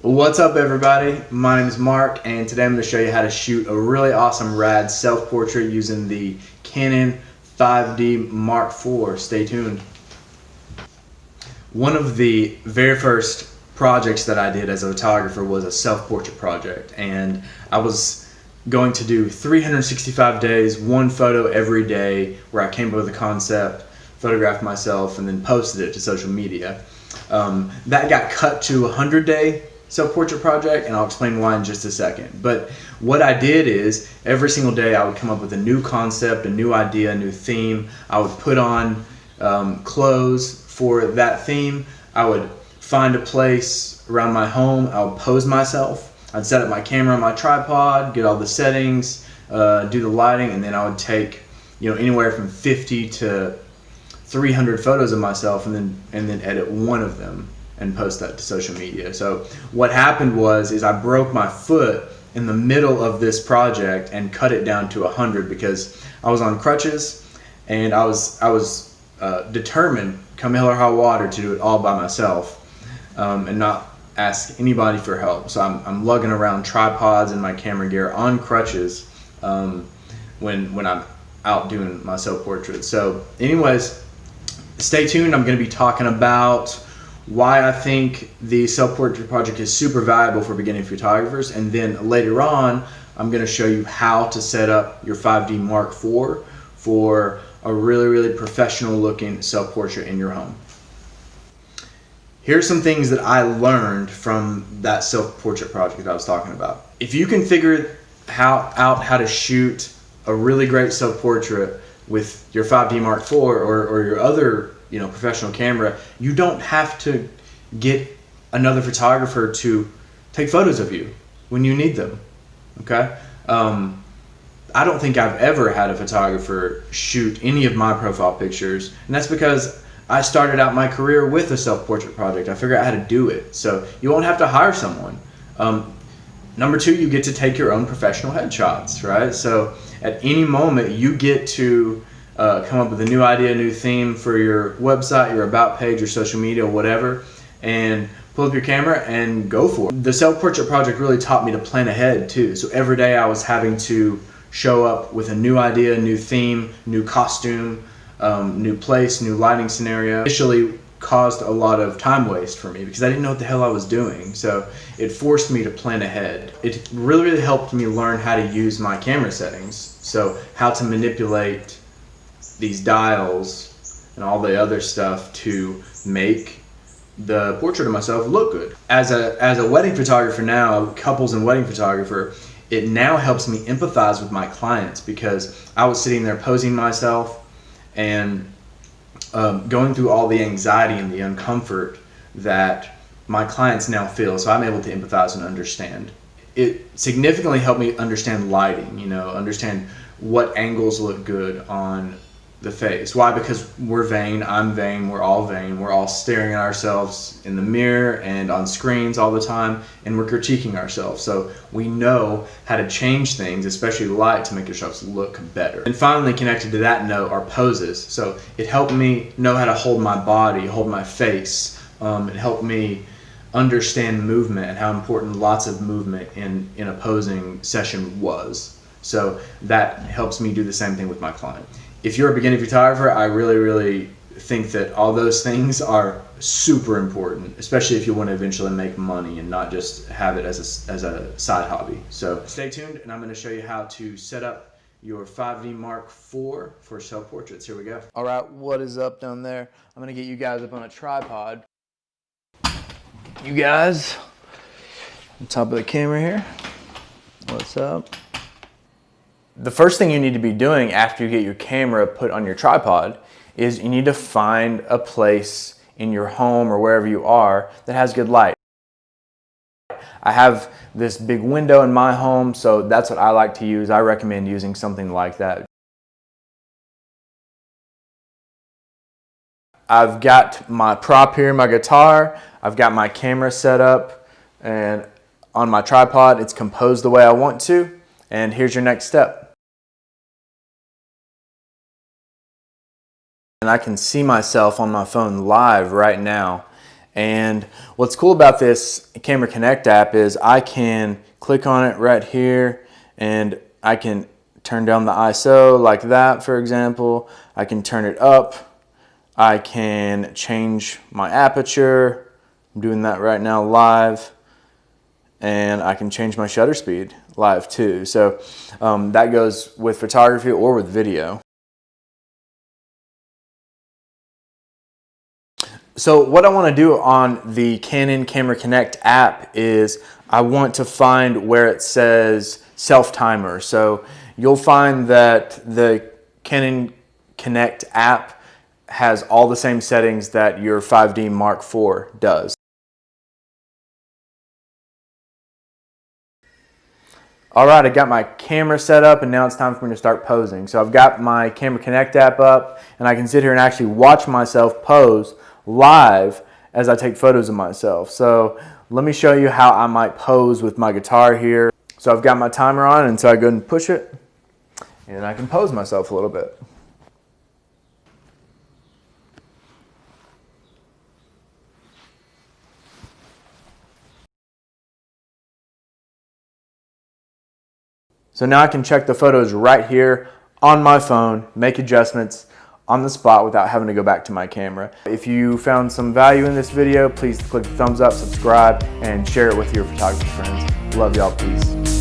What's up everybody? My name is Mark and today I'm going to show you how to shoot a really awesome rad self-portrait using the Canon 5D Mark IV. Stay tuned. One of the very first projects that I did as a photographer was a self-portrait project, and I was going to do 365 days, one photo every day, where I came up with a concept, photographed myself, and then posted it to social media. That got cut to a 100-day self-portrait project, and I'll explain why in just a second. But what I did is every single day I would come up with a new concept, a new idea, a new theme. I would put on clothes for that theme. I would find a place around my home. I would pose myself. I'd set up my camera on my tripod, get all the settings, do the lighting, and then I would take anywhere from 50 to 300 photos of myself and then edit one of them and post that to social media. So what happened was I broke my foot in the middle of this project and cut it down to 100 because I was on crutches, and I was determined, come hell or high water, to do it all by myself and not ask anybody for help. So I'm lugging around tripods and my camera gear on crutches when I'm out doing my self-portrait. So anyways, stay tuned. I'm going to be talking about why I think the self-portrait project is super valuable for beginning photographers, and then later on I'm going to show you how to set up your 5D Mark IV for a really professional looking self-portrait in your home. Here's some things that I learned from that self-portrait project that I was talking about. If you can figure out how to shoot a really great self-portrait with your 5D Mark IV or your other professional camera, you don't have to get another photographer to take photos of you when you need them. Okay? I don't think I've ever had a photographer shoot any of my profile pictures, and that's because I started out my career with a self-portrait project. I figured out how to do it, so you won't have to hire someone. Number two, you get to take your own professional headshots, right? So at any moment you get to come up with a new idea, a new theme for your website, your about page, your social media, whatever, and pull up your camera and go for it. The self-portrait project really taught me to plan ahead too. So every day I was having to show up with a new idea, new theme, new costume, new place, new lighting scenario. Initially caused a lot of time waste for me because I didn't know what the hell I was doing. So it forced me to plan ahead. It really helped me learn how to use my camera settings. So how to manipulate these dials and all the other stuff to make the portrait of myself look good. As a wedding photographer now, couples and wedding photographer, it now helps me empathize with my clients because I was sitting there posing myself and going through all the anxiety and the uncomfort that my clients now feel, so I'm able to empathize and understand. It significantly helped me understand lighting, understand what angles look good on the face. Why? Because we're vain, I'm vain, we're all staring at ourselves in the mirror and on screens all the time, and we're critiquing ourselves. So we know how to change things, especially light, to make ourselves look better. And finally, connected to that note, are poses. So it helped me know how to hold my body, hold my face. It helped me understand movement and how important lots of movement in a posing session was. So that helps me do the same thing with my client. If you're a beginning photographer, I really think that all those things are super important, especially if you want to eventually make money and not just have it as a side hobby. So stay tuned, and I'm going to show you how to set up your 5D Mark IV for self-portraits. Here we go. All right, what is up down there? I'm going to get you guys up on a tripod. You guys, on top of the camera here. What's up? The first thing you need to be doing after you get your camera put on your tripod is you need to find a place in your home or wherever you are that has good light. I have this big window in my home, so that's what I like to use. I recommend using something like that. I've got my prop here, my guitar. I've got my camera set up, and on my tripod it's composed the way I want to. And here's your next step. And I can see myself on my phone live right now, And what's cool about this Camera Connect app is I can click on it right here and I can turn down the ISO like that, for example. I can turn it up. I can change my aperture. I'm doing that right now live. And I can change my shutter speed live too. So that goes with photography or with video. So what I want to do on the Canon Camera Connect app is I want to find where it says self-timer. So you'll find that the Canon Connect app has all the same settings that your 5D Mark IV does. All right, I got my camera set up and now it's time for me to start posing. So I've got my Camera Connect app up and I can sit here and actually watch myself pose live as I take photos of myself. So let me show you how I might pose with my guitar here. So I've got my timer on and so I go and push it and I can pose myself a little bit. So now I can check the photos right here on my phone, make adjustments on the spot without having to go back to my camera. If you found some value in this video, please click the thumbs up, subscribe, and share it with your photography friends. Love y'all, peace.